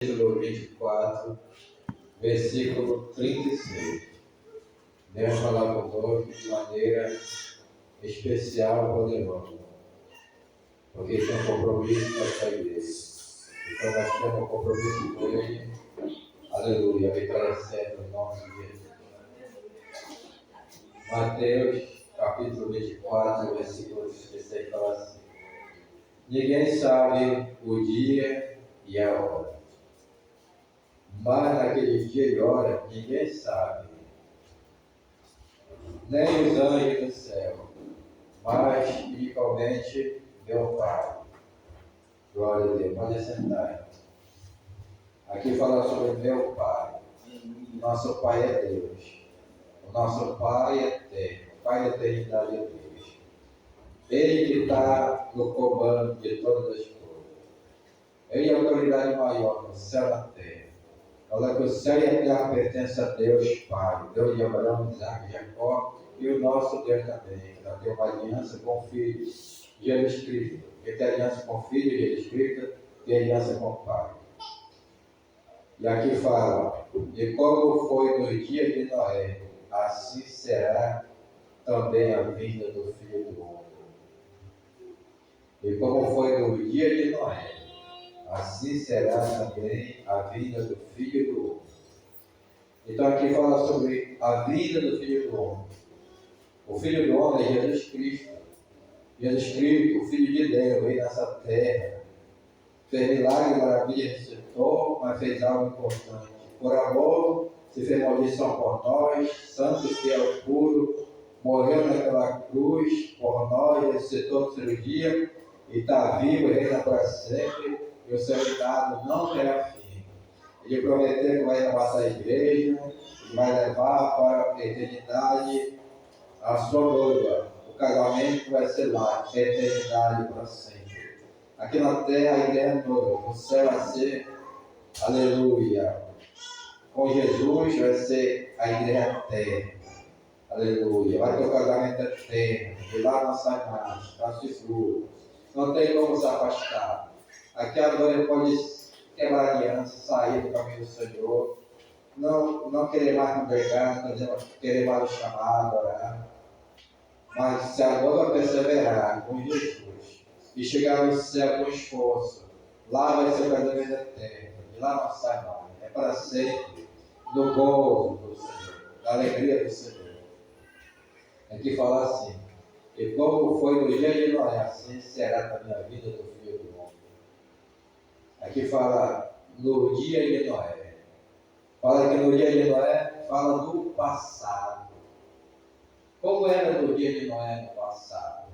Capítulo 24, versículo 36. Deus falar conosco de maneira especial, poderosa, porque tem um compromisso com essa igreja. Então nós temos um compromisso com ele. Aleluia, vitória certa no nome de Jesus. Mateus, capítulo 24, versículo 36, fala assim: ninguém sabe o dia e a hora, mas naquele dia e hora ninguém sabe, nem os anjos do céu, mas principalmente meu Pai. Glória a Deus. Pode sentar. Aqui fala sobre meu Pai. Nosso Pai é Deus. O nosso Pai é eterno. O Pai da eternidade é Deus. Ele que está no comando de todas as coisas. Ele é a autoridade maior no céu e na terra. Olha que o céu e a terra pertencem a Deus Pai, Deus de Abraão, Isaac e Jacó, e o nosso Deus também, que já tem uma aliança com o Filho Jesus Cristo. Quem tem aliança com o Filho Jesus Cristo, tem aliança com o Pai. E aqui fala: e como foi no dia de Noé, assim será também a vinda do Filho do Homem. E como foi no dia de Noé, assim será também a vinda do Filho do Homem. Então aqui fala sobre a vinda do Filho do Homem. O Filho do Homem é Jesus Cristo. Jesus Cristo, o Filho de Deus, veio nessa terra. Fez milagre, maravilha, ressuscitou, mas fez algo importante. Por amor, se fez maldição por nós, santo, fiel, puro, morreu naquela cruz por nós, ressuscitou no terceiro dia, e está vivo, reina para sempre, e o seu reinado não terá fim. Ele prometeu que vai levar a igreja, e vai levar para a eternidade a sua noiva. O casamento vai ser lá, a eternidade para sempre. Aqui na terra a igreja é noiva, no céu vai ser, aleluia. Com Jesus vai ser a igreja eterna, aleluia. Vai ter o casamento eterno, e lá não sai mais, está seguro. Não tem como se afastar. Aqui a noiva pode quebrar aliança, sair do caminho do Senhor, não querer mais congregar, não querer mais o chamado, orar. Mas se a noiva perseverar com Jesus e chegar no céu com esforço, lá vai ser o casamento eterno, e lá não sai mais. É para sempre, do gozo do Senhor, da alegria do Senhor. Aqui fala assim: e como foi no dia de Noé, assim será também a vida do Filho do Homem. Aqui fala no dia de Noé. Fala que no dia de Noé, fala do passado. Como era no dia de Noé no passado?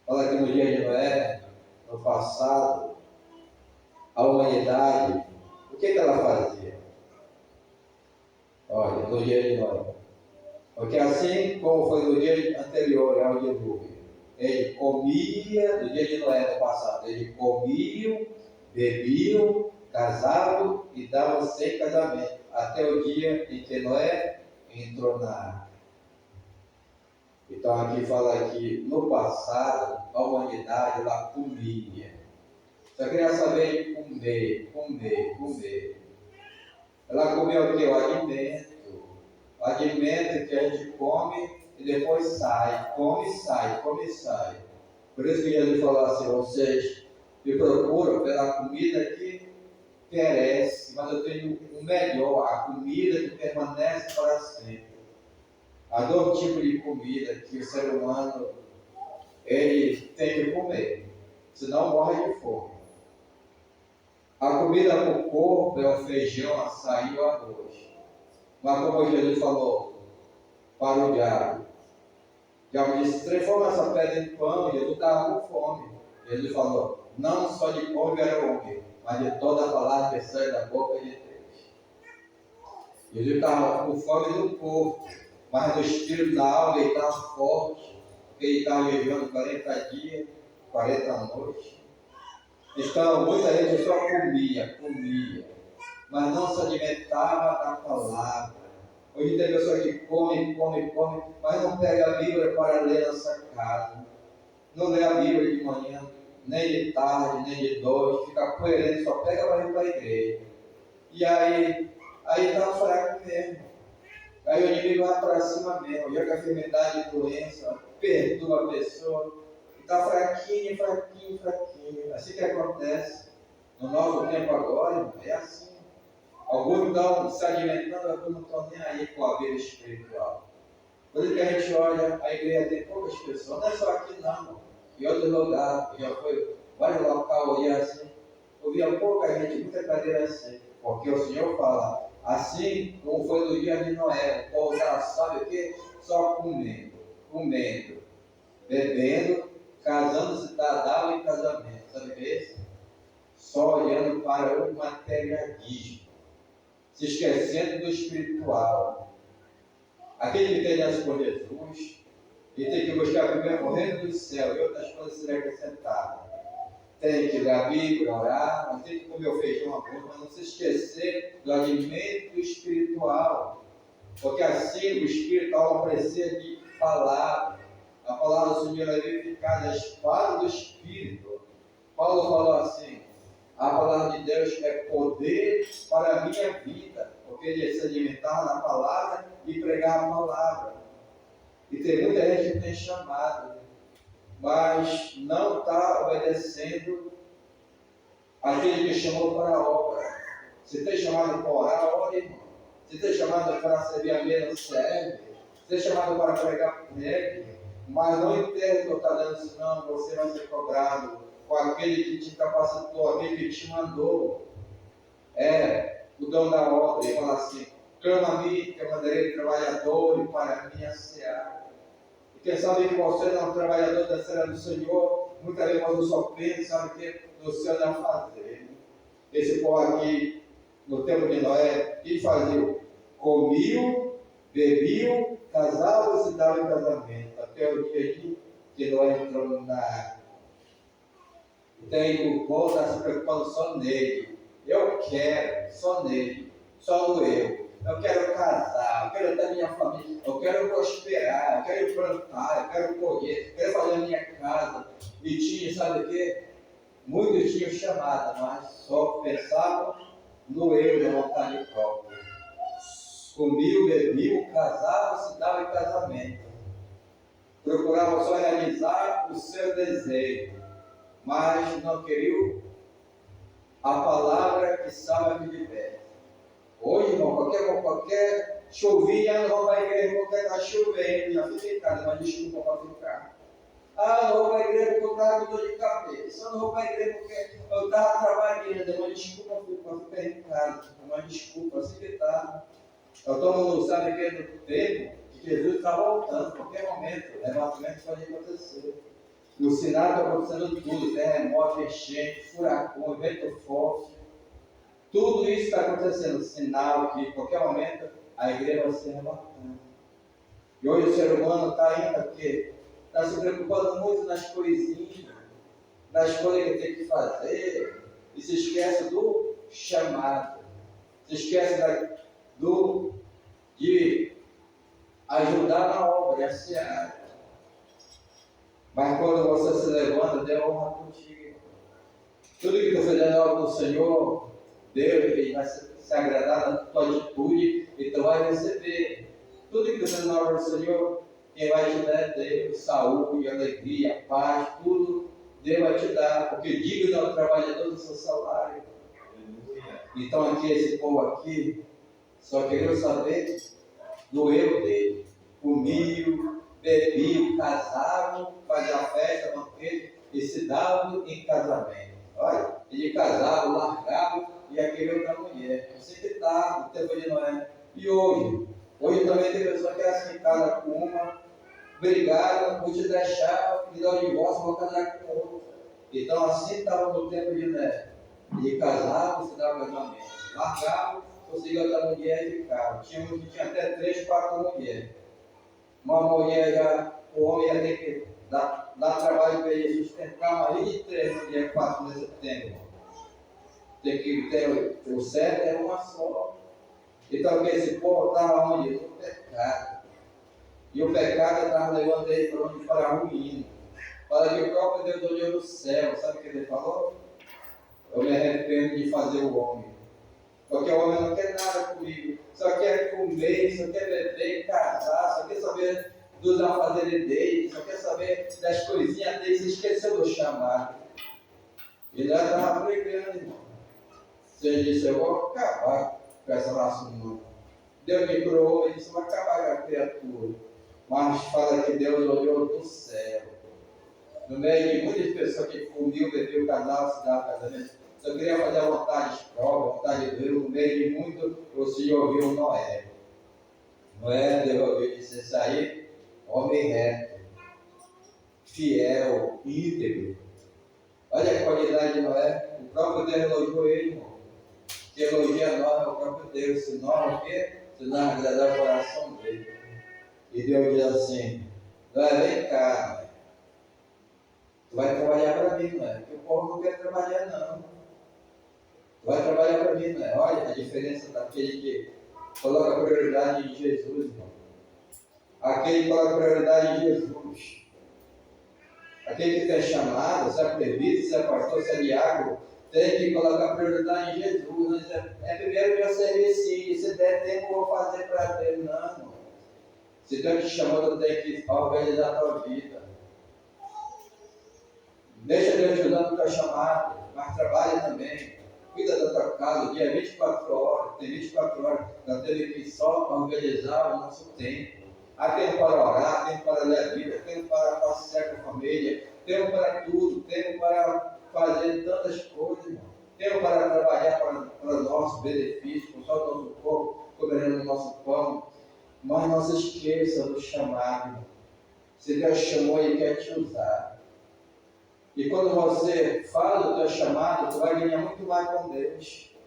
Fala que no dia de Noé, no passado, a humanidade, o que ela fazia? Olha, no dia de Noé. Porque assim como foi no dia anterior ao dilúvio, ele comia, no dia de Noé no passado, ele comiam, bebiam, casavam e davam sem casamento, até o dia em que Noé entrou na arca. Então aqui fala que no passado a humanidade ela comia. Só queria saber de comer. Ela comia o que? O alimento. O alimento que a gente come e depois sai. Come e sai. Por isso que Jesus falou assim: vocês me procuram pela comida que perece, mas eu tenho o melhor, a comida que permanece para sempre. Há dois tipos de comida que o ser humano ele tem que comer, senão morre de fome. A comida para o corpo é o feijão, açaí ou arroz. Mas como Jesus falou para o diabo disse: transforma essa pedra em pão. E Jesus estava com fome. Jesus falou: não só de pão viverá o homem, mas de toda a palavra que sai da boca de Deus. Jesus estava com fome do corpo, mas no espírito da alma ele estava forte, porque ele estava jejuando 40 dias, 40 noites. Então muita gente só comia, mas não se alimentava da palavra. Hoje tem pessoas que come, mas não pega a Bíblia para ler nessa casa. Não lê a Bíblia de manhã, nem de tarde, nem de noite, fica coerente, só pega para ir para a igreja. E aí está fraco mesmo. Aí o inimigo vai para cima mesmo, já que a enfermidade e doença perturba a pessoa. Está fraquinho, fraquinho, fraquinho. Assim que acontece. No nosso tempo agora, irmão, é assim. Alguns estão se alimentando, alguns não estão nem aí com a vida espiritual. Por isso que a gente olha, a igreja tem poucas pessoas, não é só aqui não, em outros lugares, já foi vários locais, olhei assim, eu via pouca gente, muita cadeira assim, porque o Senhor fala, assim como foi no dia de Noé, o povo já sabe o que? Só comendo, bebendo, casando-se tardava em casamento, sabe o que é isso? Só olhando para o materialismo, se esquecendo do espiritual. Aquele que tem aliança com Jesus, ele tem que buscar primeiro o reino do céu e outras coisas serão acrescentadas. Tem que ler a Bíblia, orar, mas tem que comer o feijão arroz, mas não se esquecer do alimento espiritual. Porque assim o espiritual precisa de palavra. A palavra do Senhor é verificada, a espada do Espírito. Paulo falou assim, a palavra de Deus é poder para a minha vida, porque ele se alimentava na palavra e pregar a palavra. E tem muita gente que tem chamado, mas não está obedecendo aquele que chamou para a obra. Se tem chamado para orar, ore, irmão. Se tem chamado para servir a mesa, serve. Se tem chamado para pregar, pregue. Mas não entenda que eu estou dando, senão você vai ser cobrado com aquele que te capacitou, aquele que te mandou. É o dono da obra. Ele fala assim, clama a mim, que eu mandarei trabalhadores para a minha seara. E quem sabe que você não é um trabalhador da seara do Senhor, muitas vezes você só pensa, sabe que no céu não fazer. Esse povo aqui, no tempo de Noé, que fazia? Comiam, bebiam, casavam e se davam em casamento. Até o dia que Noé entrou na água. Então o povo está se preocupando só nele. Eu quero, só nele, só no eu. Eu quero casar, eu quero ter minha família, eu quero prosperar, eu quero plantar, eu quero colher, eu quero fazer a minha casa. E tinha, sabe o quê? Muitos tinham chamado, mas só pensavam no eu, na vontade própria. Comiam, bebiam, casavam, se davam em casamento. Procuravam só realizar o seu desejo, mas não queriam a palavra que salva de liberta. Hoje, irmão, qualquer chuvinha, não vai para a igreja porque está chovendo, já fica em casa, mas desculpa para ficar. Ah, não vou para a igreja porque eu estava com dor de cabeça. Eu não vou para a igreja porque eu estava trabalhando, mas desculpa para ficar em casa, mas desculpa, assim que está. Então, todo mundo sabe que é no tempo que Jesus está voltando, a qualquer momento, o levantamento pode acontecer. O sinal está acontecendo tudo, terremoto, enchente, furacão, vento forte. Tudo isso está acontecendo, sinal que, a qualquer momento, a igreja vai ser arrebatada. E hoje o ser humano está indo aqui, está se preocupando muito nas coisinhas, nas coisas que tem que fazer, e se esquece do chamado, se esquece de ajudar na obra, essa é a área. Mas quando você se levanta, dê honra contigo. Tudo que você fizer na obra do Senhor, Deus ele vai se agradar da tua atitude e tu vai receber. Tudo que você fizer na obra do Senhor, quem vai te dar é Deus, saúde, alegria, paz, tudo Deus vai te dar, porque digno é o trabalhador do seu salário. Então aqui, esse povo aqui, só queria saber do eu dele. Comiam, bebiam, casavam, faziam festa, banquete e se davam em casamento. Olha, ele casava, largava e aquele outra mulher. Assim que está no tempo de Noé. E hoje também tem pessoas que assim, casa com uma, brigaram, vou te deixar, me dá o divórcio, vou casar com outra. Então assim estava no tempo de Noé. Ele casava, se dava casamento. Largava, conseguia outra mulher e ficava. Tinha até 3, 4 mulheres. Uma mulher já, o homem ia ter que dar trabalho para ele sustentar uma rede de 3 mulheres, 4 nesse tempo. Tem que ter o certo, é uma só. Então esse povo estava onde? No pecado. E o pecado estava levando ele para onde? Para a ruína. Fala que o próprio Deus olhou do céu. Sabe o que ele falou? Eu me arrependo de fazer o homem. Porque o homem não quer nada comigo. Só quer comer, só quer beber, casar, só quer saber dos afazeres dele, só quer saber das coisinhas dele. Se esqueceu do chamado. Ele já estava pregando, irmão. Você disse, eu vou acabar com essa raça humana. Deus me criou, ele disse, vai acabar com a criatura. Mas fala que Deus olhou do céu. No meio de muitas pessoas que comiam, bebeu, casaram, se davam casamento, só queria fazer a vontade própria, a vontade de Deus. No meio de muito, o Senhor ouviu Noé. Noé, Deus ouviu e disse, esse aí, homem reto, fiel, íntegro. Olha a qualidade de Noé. O próprio Deus elogiou ele, irmão. Que elogia nós é o próprio Deus. Se nós, o quê? Se nós agradar o coração dele. E Deus diz assim, Noé, vem cá, né? Tu vai trabalhar para mim, não é? Porque o povo não quer trabalhar, não. Tu vai trabalhar para mim, não é? Olha a diferença daquele que coloca prioridade em Jesus, irmão. Aquele que coloca prioridade em Jesus. Aquele que tem chamado, se é presbítero, se é pastor, se é diácono, tem que colocar prioridade em Jesus. É primeiro meu serviço, se der tempo eu vou fazer para Deus. Não, irmão. Se Deus te chamou, tu tem que organizar a tua vida. Deixa Deus te usando o teu chamado, mas trabalha também. Cuida da tua casa, o dia é 24 horas, tem 24 horas, nós temos que só organizar o nosso tempo. Há tempo para orar, tempo para ler a Bíblia, tempo para passear com a família, tempo para tudo, tempo para fazer tantas coisas, irmão. Tempo para trabalhar para o nosso benefício, com só o nosso corpo, comendo o nosso pão. Mas não se esqueça do chamado, irmão. Se Deus chamou, Ele quer te usar. E quando você fala do teu chamado, tu vai ganhar muito mais com Deus.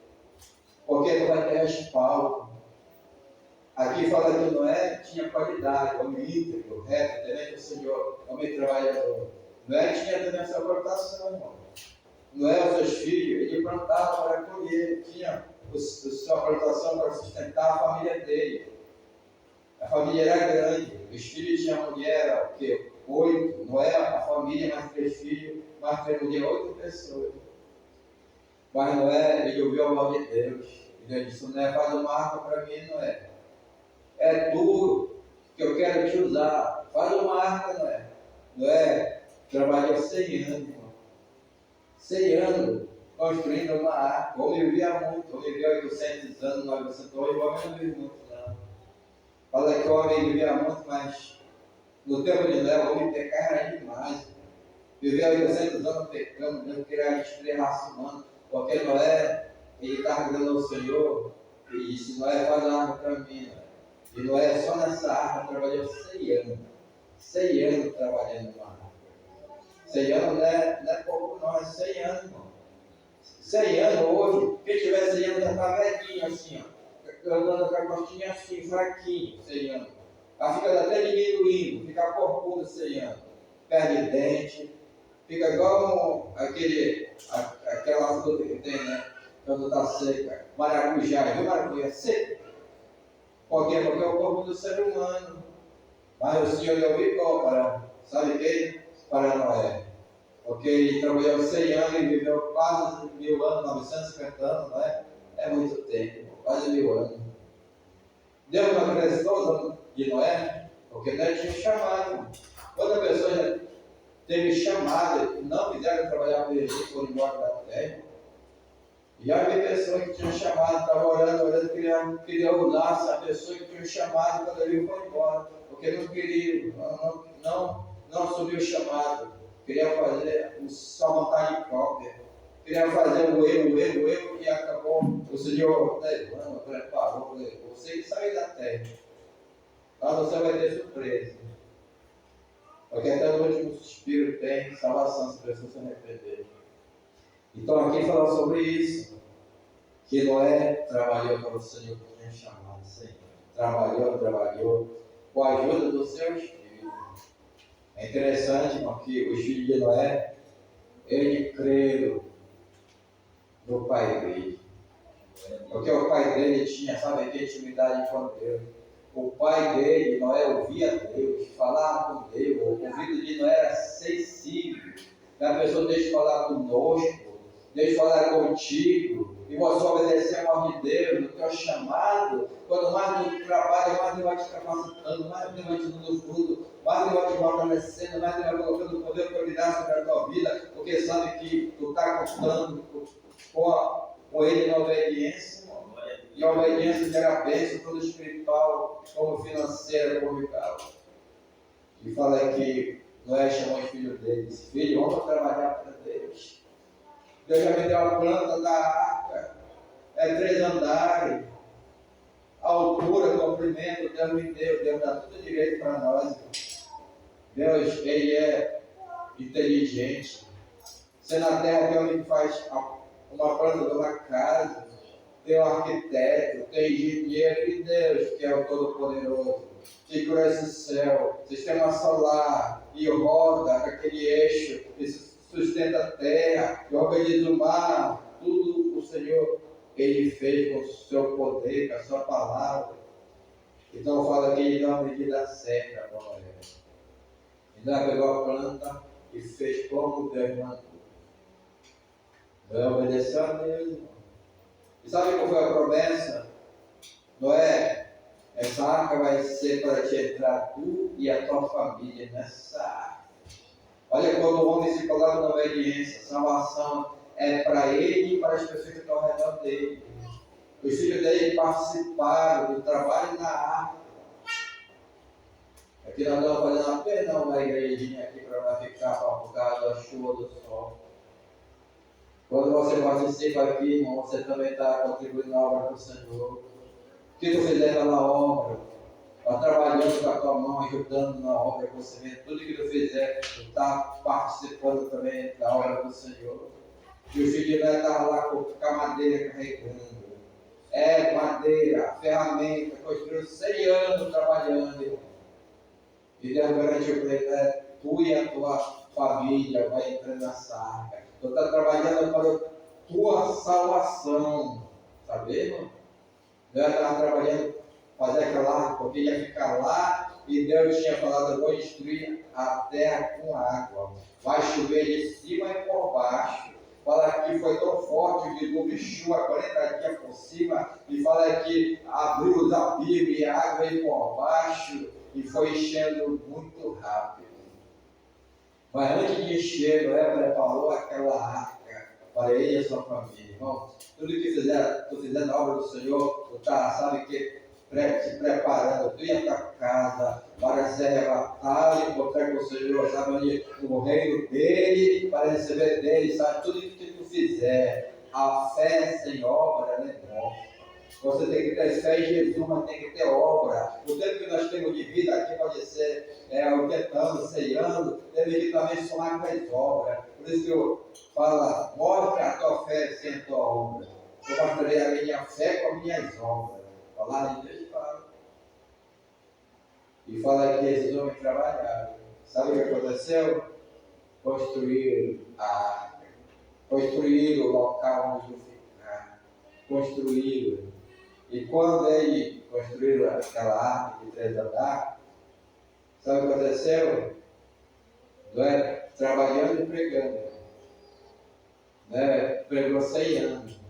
Porque tu vai ter respaldo. Aqui fala que Noé tinha qualidade, homem íntegro, reto, temente ao Senhor, homem trabalhador. Noé tinha também essa plantação, irmão. Noé, os seus filhos, ele plantava para colher, tinha a sua plantação para sustentar a família dele. A família era grande, os filhos tinham mulher, o quê? 8, Noé, a família, mais 3 filhos, mais 3 mulheres, 8 pessoas. Mas Noé, ele ouviu a voz de Deus. Ele disse, Noé, faz uma arca para mim, Noé. É tu que eu quero te usar. Faz uma arca, Noé. Noé trabalhou 100 anos, irmão. 100 anos construindo uma arca. O homem vivia muito, o homem vivia 800 anos, 900 anos, o homem não vive muito, não. Fala que o homem vivia muito, mas no tempo de Noé, o homem pecava demais. Viveu 800 anos pecando, mesmo que era destruir a raça humana, porque Noé, ele estava agradando ao Senhor, e disse, Noé, faz a arca para mim, Noé. E Noé, só nessa arca, trabalhou 100 anos. 100 anos trabalhando numa arca. 100 anos não é pouco não, é 100 anos, irmão. 100 anos hoje, quem tiver 100 anos já está velhinho assim, ó. Andando com a costinha assim, fraquinho, 100 anos. Ela fica até diminuindo, fica corpuda 100 anos. Perde dente, fica igual aquela fruta que tem, né? Quando está seca. Maracujá, viu maracujá seca? Por quê? Porque é o corpo do ser humano. Mas o Senhor deu igual para, sabe quem? Para Noé. Porque ele trabalhou 100 anos e viveu quase 1000 anos, 950 anos, não é? É muito tempo, quase 1000 anos. Deus não acrescentou os anos de Noé, porque Noé tinha chamado. Outra pessoa já teve chamado, não quiseram trabalhar com ele, foram embora da terra. E havia pessoas que tinham chamado, estavam orando, queriam usar a pessoa que tinha chamado quando ele foi embora, porque não queria, não assumiu o chamado, queria fazer sua vontade própria, queria fazer o erro, e acabou o Senhor levando, preparou, você que saiu da terra. Lá você vai ter surpresa. Porque até no último suspiro tem salvação se a pessoa se arrepender. Então aqui fala sobre isso, que Noé trabalhou para o Senhor que tinha chamado, Senhor. Trabalhou, com a ajuda dos seus filhos. É interessante, irmão, que os filhos de Noé, ele creram no pai dele. Porque o pai dele tinha, sabe, que intimidade com Deus. o pai dele, Noé, ouvia Deus, falava com Deus, o ouvido de Noé era sensível. A pessoa deixa de falar conosco, deixa de falar contigo, e você obedecer a ordem de Deus, no teu chamado. Quando mais tu trabalha, mais Deus vai te capacitando, mais Deus vai te dando fruto, mais Deus vai te fortalecendo, mais Deus vai colocando o poder e autoridade sobre a tua vida, porque sabe que tu está contando com Ele na obediência. E a obediência gera bênção, tanto espiritual, como financeira, como vital. E fala que Noé chamou os filhos dele, disse: filho, vamos trabalhar para Deus. Deus já me deu a planta da arca, 3 andares, a altura, comprimento, Deus me deu, Deus dá tudo direito para nós. Deus, Ele é inteligente. Se na terra tem alguém que faz uma planta de uma casa, tem um arquiteto, tem engenheiro, e Deus, que é o Todo-Poderoso, que criou esse céu, sistema solar, e roda com aquele eixo, e sustenta a terra, e organiza o mar, tudo o Senhor, Ele fez com o seu poder, com a sua palavra. Então fala que Ele dá uma medida certa para Noé. Ele pegou a planta e fez como Deus mandou. Noé obedeceu a Deus, irmão. E sabe qual foi a promessa? Noé, essa arca vai ser para te entrar tu e a tua família nessa arca. Olha, quando o homem se coloca na obediência, salvação é para ele e para as pessoas que estão ao redor dele. Os filhos dele participaram do trabalho na arca. Aqui nós estamos fazendo apenas uma igrejinha aqui para não ficar por causa da chuva, do sol. Quando você participa aqui, irmão, você também está contribuindo na obra do Senhor. O que tu fizer na obra, está trabalhando com a tua mão, ajudando na obra que você vê. Tudo que tu fizer, tu está participando também da obra do Senhor. E o filho não estava lá com a madeira carregando. Madeira, ferramenta, construiu 100 anos trabalhando, irmão. E Deus garantiu para ele, tu e a tua família vai entrar nessa arca. Tu está trabalhando para a tua salvação. Sabe, irmão? Deus estava trabalhando para fazer aquela arca, porque ia ficar lá e Deus tinha falado: eu vou destruir a terra com água. Vai chover de cima e por baixo. Fala que foi tão forte o dilúvio, chuva 40 dias por cima, e fala que abriu os abismos e a água veio por baixo e foi enchendo muito rápido. Mas antes de encher, Noé preparou aquela arca para ele e a sua família. Irmão, tudo que tu fizer na obra do Senhor, tu está, sabe que, se preparando, tu e a tua casa, para ser arrebatado e encontrar com o Senhor, sabe, no reino dele, para receber dele, sabe, tudo que tu fizer. A fé sem obra, ela é morta. Você tem que ter fé em Jesus, mas tem que ter obra. O tempo que nós temos de vida aqui pode ser 80 anos, 100 anos, teve que também somar com as obras. Por isso que eu falo: mostra a tua fé sem a tua obra. Eu mostrarei a minha fé com as minhas obras. Falar de Deus fala. E fala que esses homens trabalharam. Sabe o que aconteceu? Construíram a arca. Construíram o local onde iam ficar. Construíram. E quando eles construíram aquela arca de 3 andares, sabe o que aconteceu? Trabalhando e pregando. Pregou 100 anos.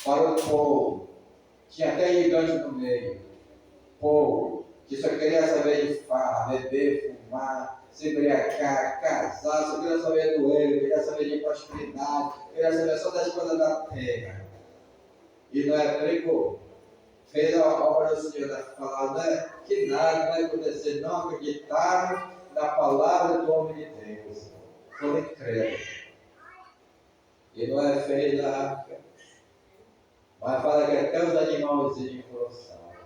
Para o povo. Tinha até gigante no meio. Povo que só queria saber de farra, beber, fumar, se embriagar, casar, só queria saber do erro, queria saber de prosperidade, queria saber só das coisas da terra. E Noé pregou. Fez a obra do Senhor, falando que nada vai acontecer. Não acreditaram na palavra do homem de Deus. Foram incrédulos. E Noé fez a arca. Mas fala que até os animalzinhos foram salvos.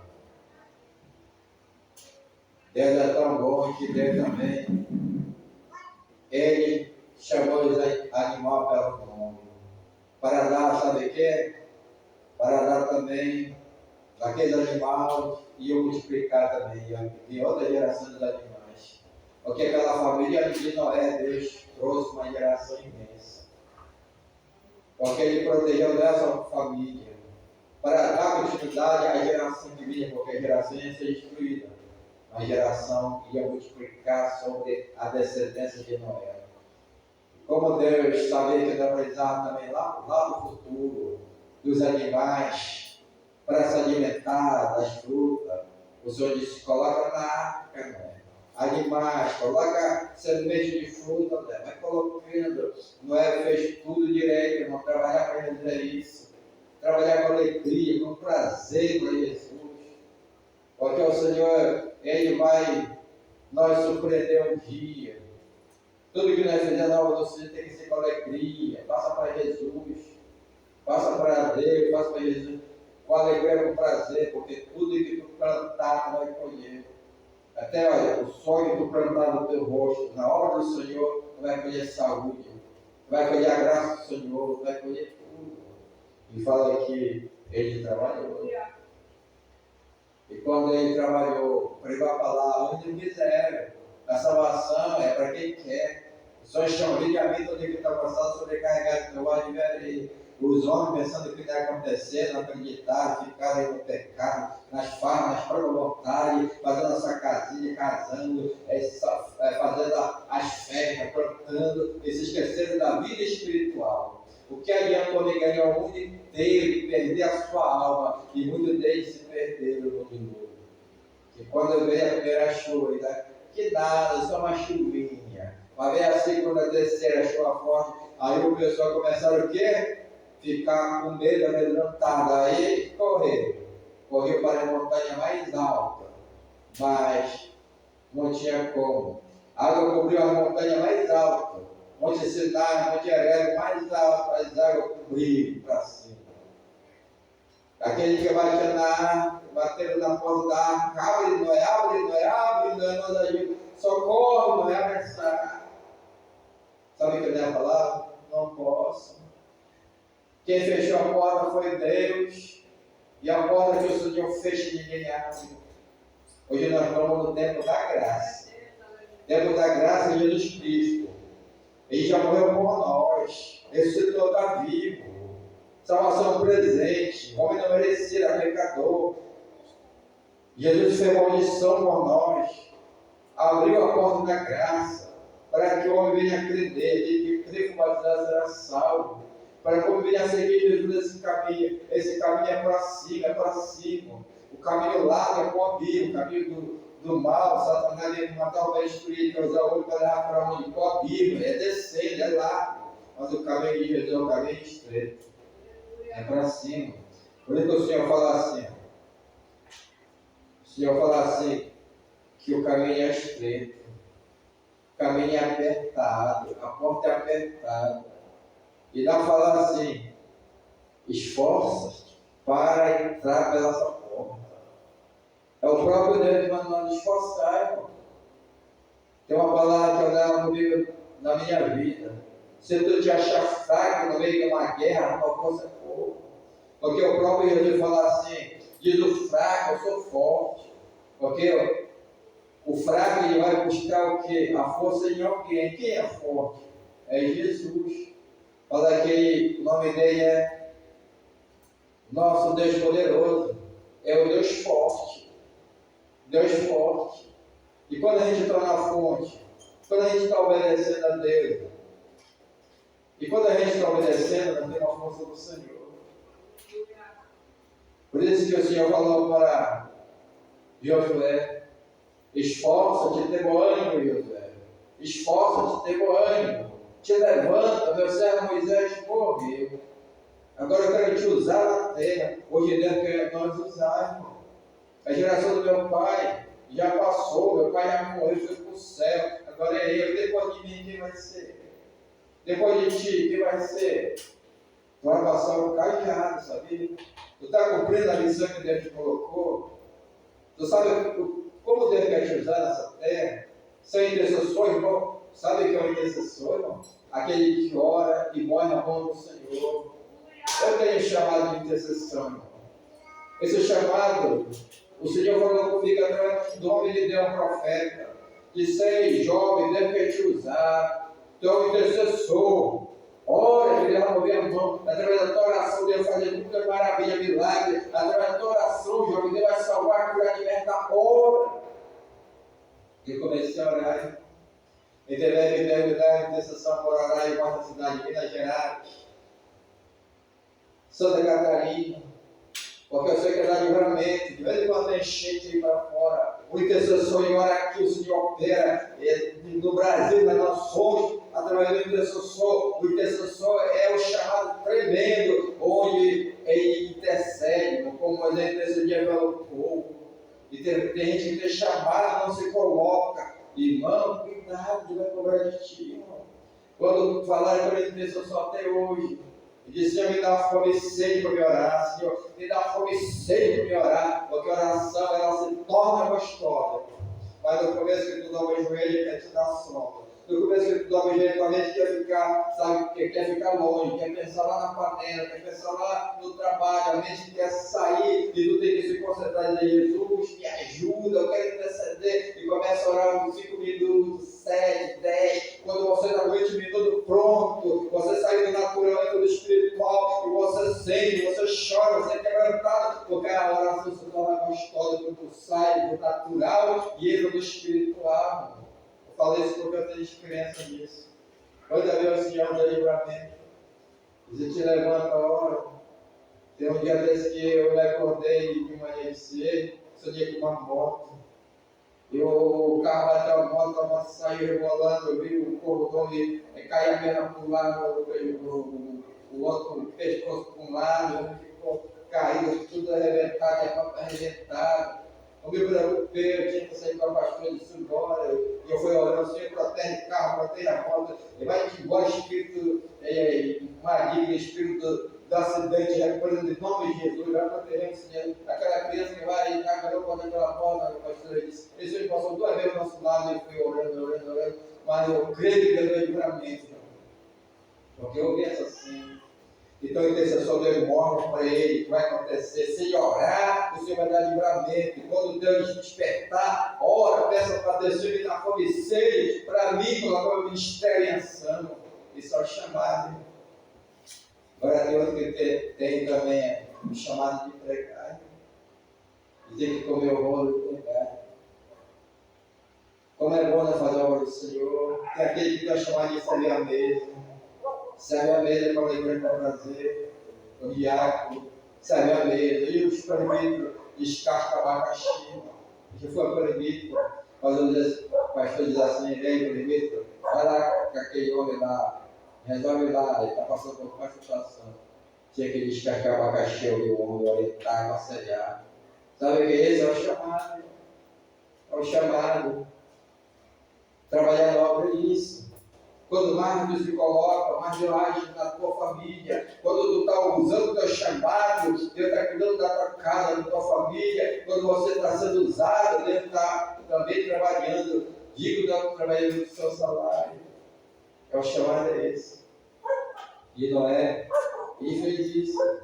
Deus é tão bom que Deus também, Ele chamou os animais pelo nome. Para dar, sabe o quê? Para dar também aqueles animais e eu multiplicar também em outra geração dos animais. Porque aquela família de Noé, Deus trouxe uma geração imensa. Porque Ele protegeu dessa família para dar continuidade à geração que vinha, porque a geração ia ser destruída. A geração ia multiplicar sobre a descendência de Noé. Como Deus sabia que Deus precisava também lá no futuro dos animais para se alimentar das frutas, o Senhor disse: coloca na arca, Noé. Animais, coloca semente de fruta, né? Vai colocando. Noé fez tudo direito, irmão. Trabalhar para resolver isso. Trabalhar com alegria, com prazer para Jesus. Porque o Senhor, Ele vai nos surpreender um dia. Tudo que nós fizermos no Senhor tem que ser com alegria. Faça para Jesus. Faça para Deus, faça para Jesus. Com alegria e com prazer, porque tudo que tu plantar vai colher. Até, olha, o sonho que tu plantar no teu rosto, na obra do Senhor, tu vai colher saúde. Tu vai colher a graça do Senhor, tu vai colher tudo. E fala que ele trabalhou. E quando ele trabalhou, pregou a palavra, onde quiser. A salvação é para quem quer. Só chamam de a vida onde está passando, sobrecarregado de trabalho de verei. Os homens pensando que vai acontecer, não acreditaram, ficaram no pecado, nas farras, nas próprias vontades, fazendo a sua casinha, casando, fazendo as festas, plantando, e se esqueceram da vida espiritual. O que adianta alguém ganhar o mundo inteiro e perder a sua alma? E muitos deles se perderam no mundo. E quando veio a primeira chuva, que nada, só uma chuvinha. Mas veio a segunda, a terceira chuva forte, aí o pessoal começaram o quê? Ficar com medo, amedrontado. Aí correu para a montanha mais alta, mas não tinha como. A água cobriu a montanha mais alta, Monte Sinai, Monte Herebe, mais alto, as águas cobriram para cima. Aquele que batia na arca, batendo na porta da arca, abre, Noé, nós ajuda, socorre, Noé, abre essa arca. Sabe o que eu ia falar? Não posso. Quem fechou a porta foi Deus, e a porta que o Senhor fecha, ninguém abre. Hoje nós estamos no tempo da graça. Tempo da graça de Jesus Cristo. Ele já morreu por nós. Ressuscitou, está vivo. Salvação presente. O homem não merecia, era pecador. Jesus fez maldição por nós. Abriu a porta da graça. Para que o homem venha crer nele. Que crer batizado será salvo. Para que o homem venha seguir Jesus nesse caminho. Esse caminho é para cima, é para cima. O caminho largo é para o abismo. O caminho do mal, Satanás vem matar, vai destruir, quer usar o olho para levar para onde? Para o abismo. É descendo, é largo. Mas o caminho de Jesus é o caminho estreito. É para cima. Por isso que o Senhor fala assim. O Senhor fala assim, que o caminho é estreito. O caminho é apertado. A porta é apertada. E dá para falar assim, esforça-te para entrar pela essa porta. É o próprio Deus que manda nos esforçar, irmão. Tem uma palavra que eu dava comigo na minha vida. Se tu te achar fraco no meio de uma guerra, a tua força é pouco. Porque o próprio Jesus fala assim, diz o fraco, eu sou forte. Porque o fraco ele vai buscar o quê? A força de alguém. Quem é forte? É Jesus. Fala que o nome dele é nosso Deus poderoso. É o Deus forte. Deus forte. E quando a gente está na fonte, quando a gente está obedecendo a Deus, e quando a gente está obedecendo, nós temos a força do Senhor. Por isso que o Senhor falou para Josué, esforça-te, ter bom ânimo, Josué. Esforça-te, ter bom ânimo. Te levanta, meu servo Moisés morreu. Agora eu quero te usar na terra. Hoje Deus quer nós usar, irmão. A geração do meu pai já passou, meu pai já morreu, foi para o céu. Agora é eu. Depois de mim, quem vai ser? Depois de ti, quem vai ser? Tu vai passar o cajado, sabia? Tu está cumprindo a missão que Deus te colocou? Tu sabe como Deus quer te usar nessa terra? Ser intercessor, irmão. Sabe o que é um intercessor, irmão? Aquele que ora e morre na mão do Senhor. Eu tenho chamado de intercessão, irmão. Esse chamado, o Senhor falou comigo através do homem de Deus, um profeta. Disse, ei, jovem, Deus quer te usar. Tu é um intercessor. Ora, que Deus vai mover a mão. Através da tua oração, Deus fazer muita maravilha, milagre. Através da tua que Deus vai salvar, curar, libertar. Ora! Eu comecei a orar. Entreguei a intercessão por orar em nossa cidade, Minas Gerais, Santa Catarina, porque eu sei que é da livramento, de vez em quando tem enchente aí para fora. O intercessor em hora aqui, o Senhor opera no Brasil, nas nações, através do intercessor. O intercessor é o chamado tremendo, onde ele intercede, como Moisés intercedia pelo povo. E tem gente que tem chamado, não se coloca. Irmão, cuidado, Deus vai cobrar de ti, irmão. Quando falaram para ele intercessor até hoje, ele disse: Senhor, me dá fome e sede para me orar. Senhor, me dá fome e sede para me orar, porque a oração ela se torna gostosa. Mas no começo que tu dobra o joelho, quer te dar sombra. No começo que tu dobra o joelho, tua mente quer ficar, sabe, quer ficar longe, quer pensar lá na panela, quer pensar lá no trabalho, a mente quer sair e tu tem que se concentrar em Jesus, me ajuda, eu quero interceder. E começa a orar uns 5 minutos, 7, 10. Quando você está com 20 minutos pronto, você sai do natural e do espiritual, e você sente, você chora, você é quebrantado, porque a oração se torna gostosa quando tu sai do natural e entra do espiritual. Eu falei isso porque eu tenho experiência nisso. Quando eu vi o Senhor do livramento, você te levanta a hora. Tem um dia desse que eu me acordei de manhã cedo, sonhei com uma moto. E o carro bateu a moto, a moto saiu rebolando, eu vi o cordão e caiu a perna para um lado, o outro pescoço para um lado, ficou caído, tudo arrebentado, a moto arrebentada. Eu me preocupei, eu tinha que sair para o pastor, disse embora. E eu fui orando, Senhor, protege o carro, protege a moto, e vai embora espírito maligno, espírito do acidente, recuperando em nome de Jesus, vai proteger o Senhor. Aquela criança que vai carregou por dentro da porta, o pastor disse, esse Senhor passou 2 vezes ao nosso lado, e fui orando, mas eu creio que Deus é livramento, porque eu penso assim. Então o intercessor Deus mostra para ele o que vai acontecer. Se ele orar, o Senhor vai dar livramento. E quando Deus despertar, ora, peça para Deus, Senhor, me dá fome e sede para mim, colocar o ministério em ação. Isso é o chamado. Agora tem outro que tem também o chamado de pregar. E tem que comer o rolo e pregar. Como é bom nós fazer a obra do Senhor. Tem aquele que está chamado de servir a mesa. Serve a mesa para a igreja para prazer, o diácono, serve a mesa, e os presbíteros descascam abacaxi. Já foi presbítero, mas o pastor diz assim: ei, presbítero, vai lá com aquele homem lá, resolve lá, ele está passando por uma situação. Tinha que descascar abacaxi, o homem, orientar, aconselhar. Sabe o que é isso? É o chamado. É o chamado. Trabalhar na obra é isso. Quando mais Deus se coloca, mais Deus age na tua família. Quando tu está usando o teu chamado, Deus está cuidando da tua casa, da tua família. Quando você está sendo usado, Deus está também trabalhando, digno trabalhando do seu salário. É o chamado é esse. E Noé, ele fez isso.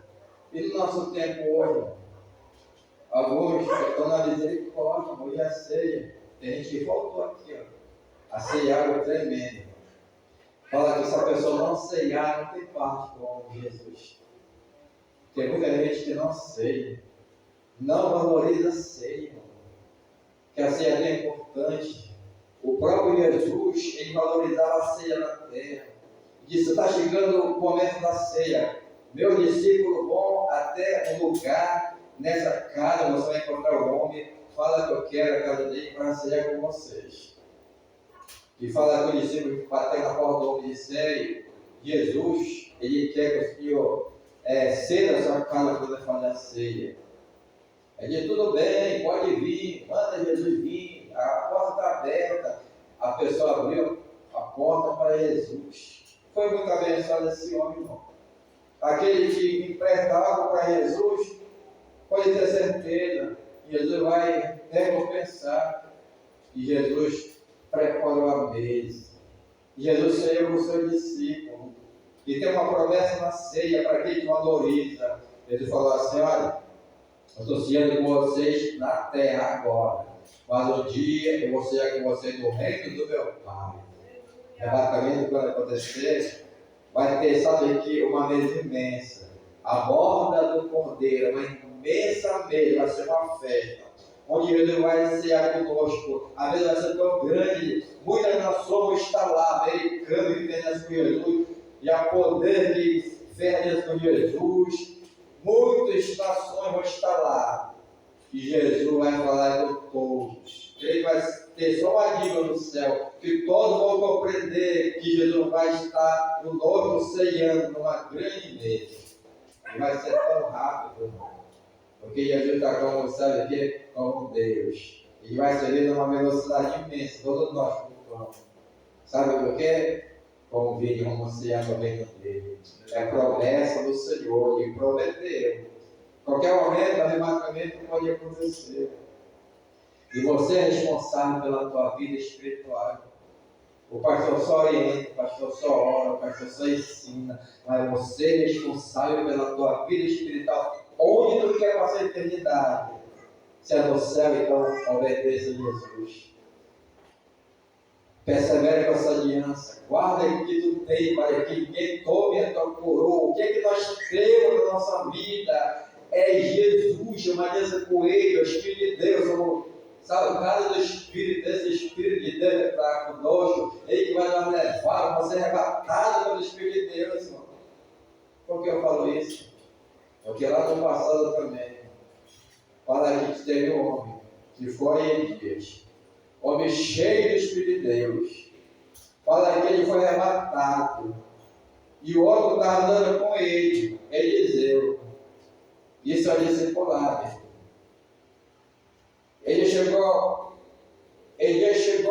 E no nosso tempo hoje, alguns estão na misericórdia, hoje a ceia. Tem gente que voltou aqui, ó, a ceiar algo tremendo. Fala que se a pessoa não ceiar, não tem parte com Jesus. Tem muita gente que não ceia, não valoriza a ceia, que a ceia é importante. O próprio Jesus, ele valorizava a ceia na terra. Disse: está chegando o momento da ceia. Meus discípulos vão até um lugar, nessa casa, você vai encontrar o homem, fala que eu quero a casa dele para ceiar com vocês. E fala com o discípulo que bateu na porta do homem e disse: Jesus, ele quer que o Senhor ceia a sua casa para poder fazer a ceia. Ele disse: tudo bem, pode vir, manda Jesus vir, a porta está aberta. A pessoa abriu a porta para Jesus. Foi muito abençoado esse homem, irmão. Aquele que emprestava para Jesus, pode ter certeza, Jesus vai recompensar. E Jesus preparou a mesa. Jesus ceia com o seu discípulo. E tem uma promessa na ceia para quem te valoriza. Ele falou assim: olha, eu estou ceando com vocês na terra agora, mas um dia eu vou cear com vocês no reino do meu Pai. Arrebatamento, quando acontecer, vai ter, sabe aqui, uma mesa imensa. A borda do cordeiro, uma imensa mesmo, vai ser uma festa, onde Ele vai ser conosco. A mesa vai ser tão grande, muitas nações vão estar lá, americanos vivendo com Jesus, e a poder de férias com Jesus, muitas nações vão estar lá, e Jesus vai falar com todos. Ele vai ter só uma língua no céu, que todos vão compreender que Jesus vai estar conosco ceiando numa grande mesa. E vai ser tão rápido, porque Jesus está como, sabe o quê? Como Deus. E vai ser numa velocidade imensa, todos nós vamos. Sabe por quê? Como vídeo, vamos cear no reino dele. É a promessa do Senhor, Ele prometeu. Qualquer momento, arrebatamento pode acontecer. E você é responsável pela tua vida espiritual. O pastor só orienta, o pastor só ora, o pastor só ensina, mas você é responsável pela tua vida espiritual. Onde tu quer passar a eternidade? Se é no céu, então obedeça a Jesus. Persevere com essa aliança. Guarda o que tu tem para que ninguém tome a tua coroa. O que é que nós temos na nossa vida? É Jesus, uma aliança com Ele, o Espírito de Deus. Sabe, o cara do Espírito, esse Espírito de Deus que está conosco, Ele que vai nos levar, vamos ser arrebatados pelo Espírito de Deus, irmão. Por que eu falo isso? Porque lá no passado também, fala aqui que teve um homem, que foi Elias, homem cheio do Espírito de Deus. Fala que ele foi arrebatado, e o outro estava andando com ele, Eliseu. Isso é discipulado. Elias chegou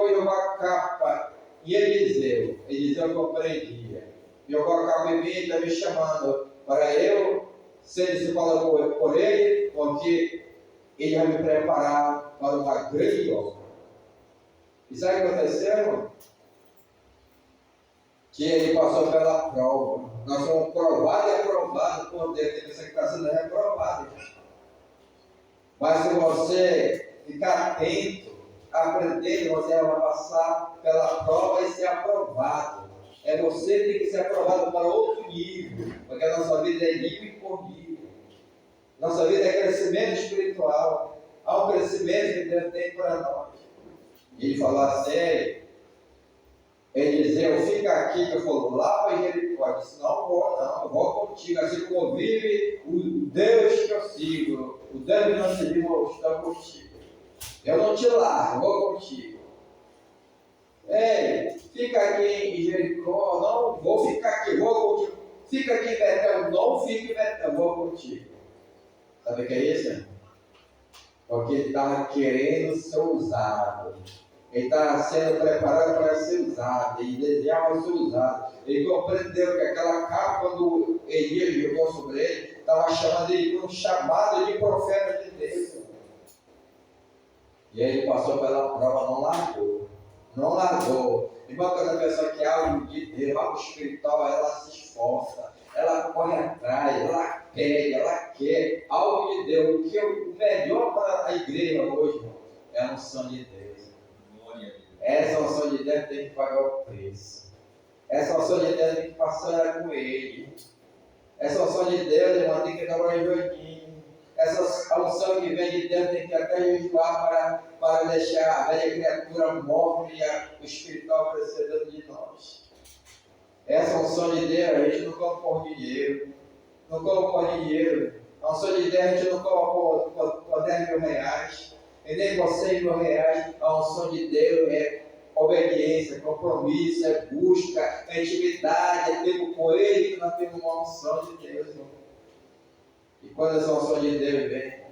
e jogou a capa em Eliseu. Eliseu compreendia. Jogou a capa em mim, está me chamando para eu ser discipulado por ele, porque ele vai me preparar para uma grande obra. E sabe o que aconteceu, irmão? Que ele passou pela prova. Nós somos provados e aprovados por Deus. Tem pessoa que está sendo reprovada. Mas se você ficar atento, aprendendo, você vai passar pela prova e ser aprovado. É você que tem que ser aprovado para outro nível, porque a nossa vida é nível por nível. Nossa vida é crescimento espiritual. Há um crescimento que Deus tem para nós. E ele falou assim, Eliseu, fica aqui, que eu falo, lá para Jericó. Eu disse, não vou contigo, assim como vive o Deus que eu sigo, o Deus que nós servimos, eu estou contigo. Eu não te largo, eu vou contigo. Ei, fica aqui em Jericó, não vou ficar aqui, vou contigo. Fica aqui em Betel, não fica em Betel, vou contigo. Sabe o que é isso? Porque ele estava querendo ser usado. Ele estava sendo preparado para ser usado. Ele desejava ser usado. Ele compreendeu que aquela capa, quando Elias jogou sobre ele, estava chamando ele por um chamado de profeta de Deus. E aí ele passou pela prova, não largou. Não largou. Irmão, quando a pessoa quer algo de Deus, algo espiritual, ela se esforça. Ela corre atrás, ela pede, ela quer algo de Deus. O que é o melhor para a igreja hoje, irmão, é a unção de Deus. Essa unção de Deus tem que pagar o preço. Essa unção de Deus tem que passar com Ele. Essa unção de Deus, irmão, tem que dar uma joguinho. Essa unção que vem de Deus tem que até jejuar para deixar a velha criatura morta e o espiritual crescer dentro de nós. Essa unção de Deus, a gente não come por dinheiro. Não come por dinheiro. A unção de Deus, a gente não come por 10 mil reais. E nem por 100 mil reais. A unção de Deus é obediência, compromisso, é busca, é intimidade, é tempo com Ele, que nós temos uma unção de Deus, irmão. E quando essa unção de Deus vem,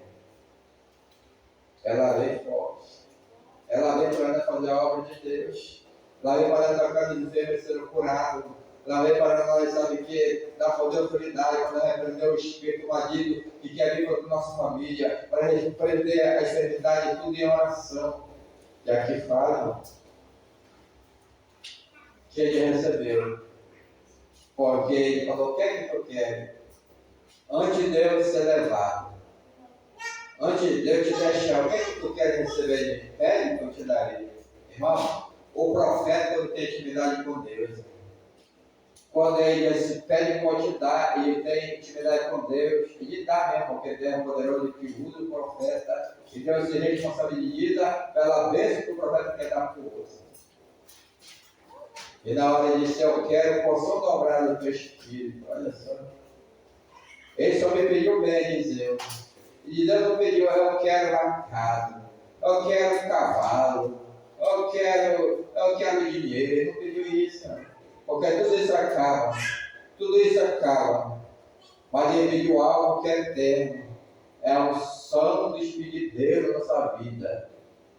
ela vem forte. Ela vem para fazer a obra de Deus. Ela vem para tocar os enfermos ser curados. Ela vem para nós, sabe o que? Dar poder e autoridade para repreender o espírito maligno que quer vir para a nossa família, para repreender a enfermidade, tudo em oração. E aqui fala, irmão, que ele recebeu. Porque ele falou: o que é que tu quer? Antes de Deus ser levado, antes de Deus te deixar, o que é que tu quer receber de mim? Pede que eu te darei. Irmão, o profeta, quando tem intimidade com Deus, Quando ele se pede pode dar, ele tem intimidade com Deus, ele dá mesmo, porque Deus é poderoso que usa o profeta, e Deus se responsabiliza pela bênção que o profeta quer dar para o outro. E na hora ele disse, eu quero porção dobrada do teu espírito, olha só. Ele só me pediu bem, Eliseu. E Deus não pediu, eu quero uma casa, eu quero um cavalo, eu quero dinheiro. Ele não pediu isso, não. Porque tudo isso acaba. Mas ele pediu algo que é eterno. É a unção do Espírito de Deus na nossa vida.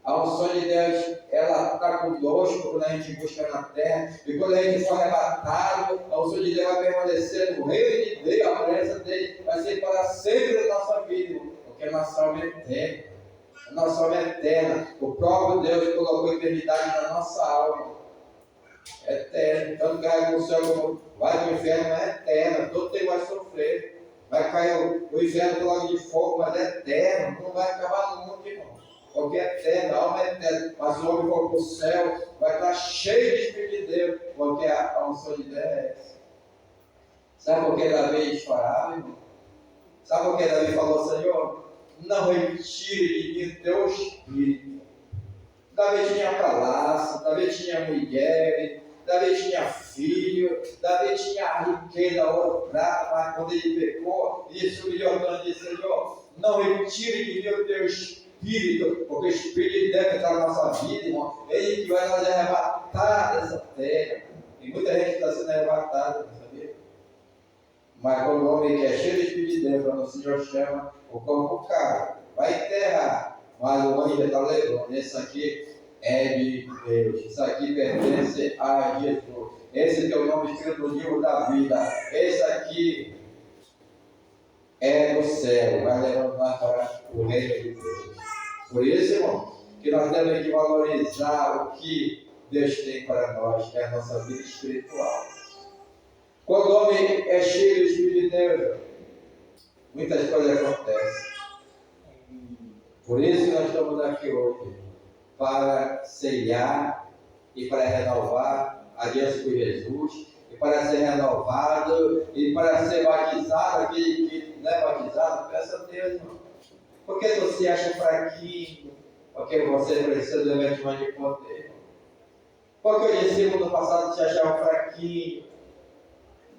A unção de Deus, ela está conosco quando a gente busca na terra. E quando a gente for arrebatado, a unção de Deus vai permanecer no reino de Deus. A presença dele vai ser para sempre na nossa vida. Porque a nossa alma é eterna. A nossa alma é eterna. O próprio Deus colocou eternidade na nossa alma. É eterno. Tanto que vai para o céu como vai para o inferno, mas é eterno. Todo tempo vai sofrer. Vai cair o inferno do lago de fogo, mas é eterno. Não vai acabar nunca, irmão. Porque é eterno, a alma é eterna. Mas o homem for para o céu, vai estar cheio de Espírito de Deus. Porque a unção de Deus é essa. Sabe por que Davi chorava, irmão? Sabe por que Davi falou, Senhor? Não retire de mim o teu espírito. Davi tinha palácio, Davi tinha mulher, Davi tinha filho, Davi tinha a riqueza, ouro, prata, mas quando ele pecou, ele subiu e disse, Senhor, não retire de mim o teu espírito, porque o Espírito de Deus que está na nossa vida, irmão, ele que vai nos arrebatar dessa terra. E muita gente está sendo arrebatada, não sabia? Mas quando o homem que é cheio de Espírito de Deus, quando o Senhor chama, o corpo cai, vai enterrar. Mas o anjo está levando. Esse aqui é de Deus. Isso aqui pertence a Jesus. Esse é o nome escrito no livro da vida. Esse aqui é do céu. Vai levando nós para o reino de Deus. Por isso, irmão, que nós temos que valorizar o que Deus tem para nós, que é a nossa vida espiritual. Quando o homem é cheio do Espírito de Deus, muitas coisas acontecem. Por isso que nós estamos aqui hoje, para ceiar e para renovar a aliança com Jesus, e para ser renovado, e para ser batizado. Aquele que não é batizado, peça a Deus, irmão. Por que você acha fraquinho? Porque você precisa do elemento de poder. Porque o discípulo no passado se achava fraquinho.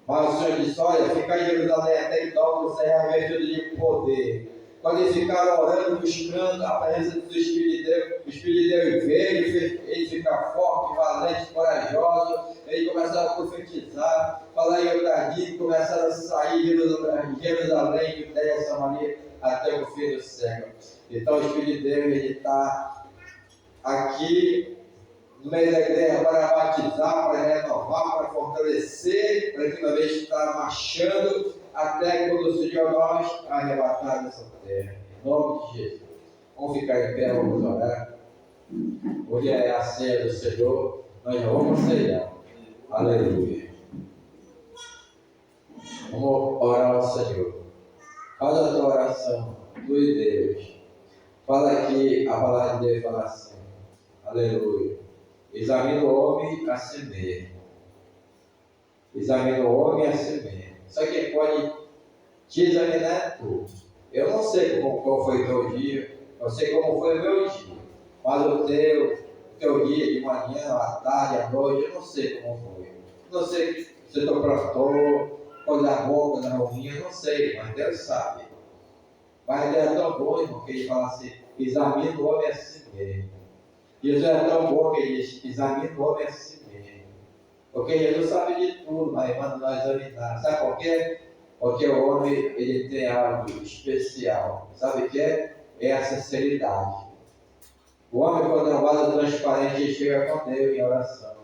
Mas o Senhor disse, olha, ficar em Jerusalém até então, você é revestido de poder. Quando eles ficaram orando, buscando a presença do Espírito de Deus, o Espírito de Deus veio, fez ele ficar forte, valente, corajoso. Ele começaram a profetizar, falar em outra língua, começaram a sair de Jerusalém, Judeia, Samaria, até o fim do século. Então o Espírito de Deus, ele está aqui no meio da igreja para batizar, para renovar, para fortalecer, para que uma vez estar marchando até quando o Senhor nós arrebatar dessa terra. Em nome de Jesus. Vamos ficar em pé, vamos orar. Hoje é a ceia do Senhor, nós já vamos ceiar. Aleluia. Vamos orar ao Senhor. Faz a tua oração, tu e Deus. Fala aqui, a palavra de Deus fala assim. Aleluia. Examina o homem a si mesmo. Examina o homem a si mesmo. Só que pode te examinar tudo. Eu não sei qual foi o teu dia, eu sei como foi o meu dia. Mas o teu dia de manhã, à tarde, à noite, eu não sei como foi. Eu não sei se você plantou, coisa boa, coisa ruim, eu não sei, mas Deus sabe. Mas Deus é tão bom, irmão, que ele fala assim, examina o homem a si mesmo. Jesus é tão bom que ele diz, examina o homem a si mesmo. Porque Jesus sabe de tudo, mas manda nós examinar. Sabe por quê? Porque o homem, ele tem algo especial. Sabe o que é? É a sinceridade. O homem, quando é um vaso transparente, ele chega com Deus em oração.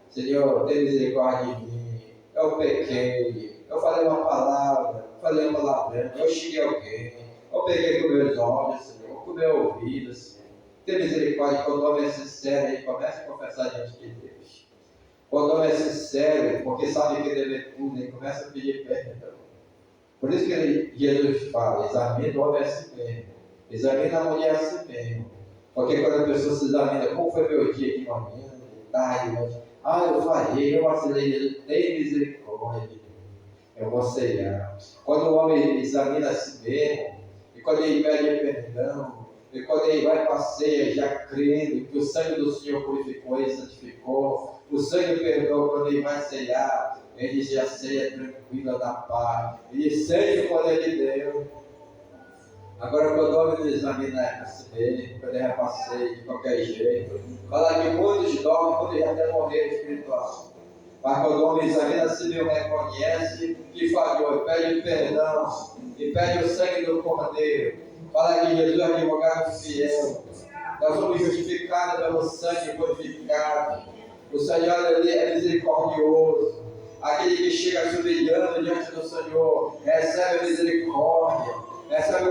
Senhor, tem misericórdia de mim. Eu pequei. Eu falei uma palavra. Falei uma palavra. Eu xinguei alguém. Eu peguei com meus olhos, Senhor. Com meu ouvido, Senhor. Tem misericórdia. Quando o homem é sincero, ele começa a confessar diante de Deus. Quando o homem é sincero, porque sabe que deve tudo, ele começa a pedir perdão. Por isso que Jesus fala, examina o homem a si mesmo. Examina a mulher a si mesmo. Porque quando a pessoa se examina, como foi meu dia de manhã, de tarde, Eu falhei, eu vacilei. Tem misericórdia. Eu vou ceiar. Quando o homem examina a si mesmo, e quando ele pede perdão, e quando ele vai para a ceia já crendo que o sangue do Senhor purificou e santificou, o sangue perdoa, quando ele vai ceiar, ele já ceia tranquila na paz, ele sente o poder de Deus. Agora, quando o homem examina a si mesmo, quando ele vai para a ceia de qualquer jeito, fala que muitos dormem quando ele até morrer espiritual. Mas quando o homem examina a si mesmo, reconhece que falhou, e pede perdão, e pede o sangue do Cordeiro. Fala que Jesus é advogado fiel. Nós somos justificados pelo sangue purificado. O Senhor é misericordioso. Aquele que chega se humilhando diante do Senhor, recebe a misericórdia, recebe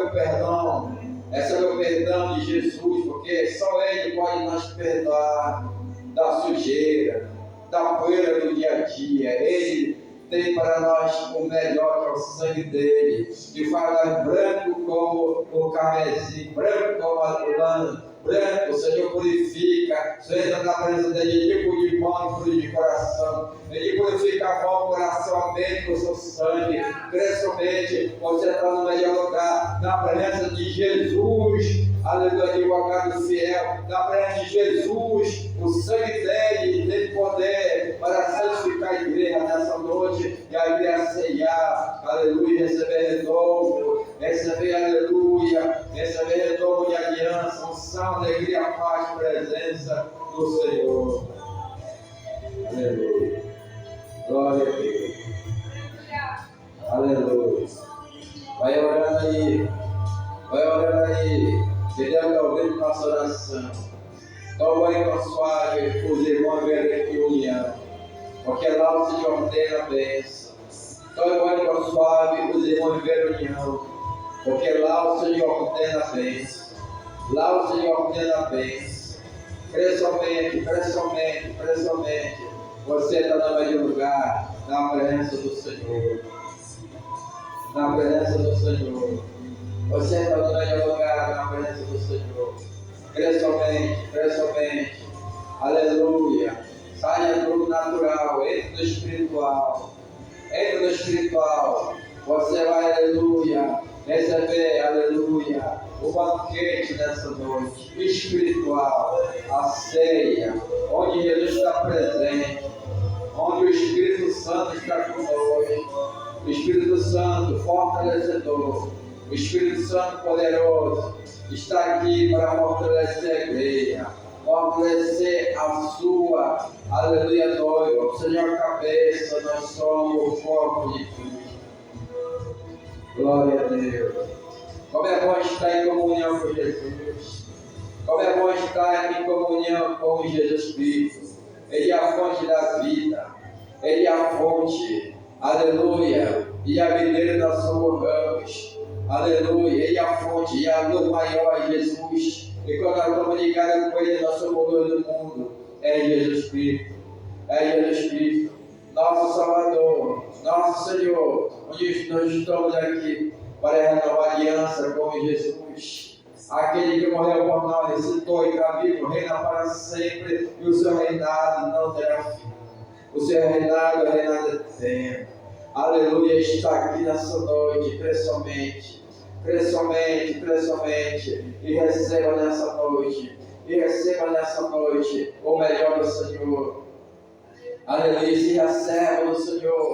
o perdão de Jesus, porque só Ele pode nos perdoar da sujeira, da poeira do dia a dia. Ele tem para nós o melhor, que é o sangue dele, que faz nós branco como o carmesim, branco como a lã, branco. O Senhor purifica. Você entra na presença dele, limpo de mão e puro de coração. Ele purifica a mão, o coração, a mente com o seu sangue. Crescamente, você está no melhor lugar, na presença de Jesus. Aleluia, advogado fiel, na presença de Jesus. O sangue dele tem poder para santificar a igreja nessa noite e a igreja ceiar. Aleluia, receber renovo, receber, aleluia, receber renovo de aliança, unção, alegria, paz, presença do Senhor. Aleluia, glória a Deus. Aleluia. Vai orando aí, vai orando aí, que Deus está ouvindo nossa oração. Toma aí com suave, os irmãos verem em união, porque lá o Senhor ordena a bênção. Toma aí com suave, os irmãos verem em união, porque lá o Senhor ordena a bênção. Lá o Senhor ordena a bênção. Crê somente, crê somente, crê somente. Você está no melhor lugar, na presença do Senhor. Na presença do Senhor. Você está no melhor lugar, na presença do Senhor. Crê somente, crê somente. Aleluia. Saia do natural, entre no espiritual. Entre no espiritual. Você vai, aleluia, receber, aleluia, o banquete nessa noite espiritual, a ceia, onde Jesus está presente, onde o Espírito Santo está conosco. O Espírito Santo fortalecedor, o Espírito Santo poderoso está aqui para fortalecer a igreja, fortalecer a sua, aleluia, noiva. O Senhor é a cabeça, nós somos o corpo de Cristo. Glória a Deus. Como é bom estar em comunhão com Jesus. Como é bom estar em comunhão com Jesus Cristo. Ele é a fonte da vida. Ele é a fonte, aleluia, e a videira nós somos ramos. Aleluia, Ele é a fonte e a luz maior é Jesus. E quando nós estamos ligados com Ele, nós somos luz do mundo. É Jesus Cristo. É Jesus Cristo, nosso Salvador, nosso Senhor, onde nós estamos aqui para renovar a aliança com Jesus. Aquele que morreu por nós, ressuscitou e está vivo, reina para sempre, e o seu reinado não terá fim. O seu reinado é reinado eterno. Aleluia, está aqui nessa noite, crê somente, crê somente, crê somente, e receba nessa noite, o melhor do Senhor. Aleluia, se receba do Senhor.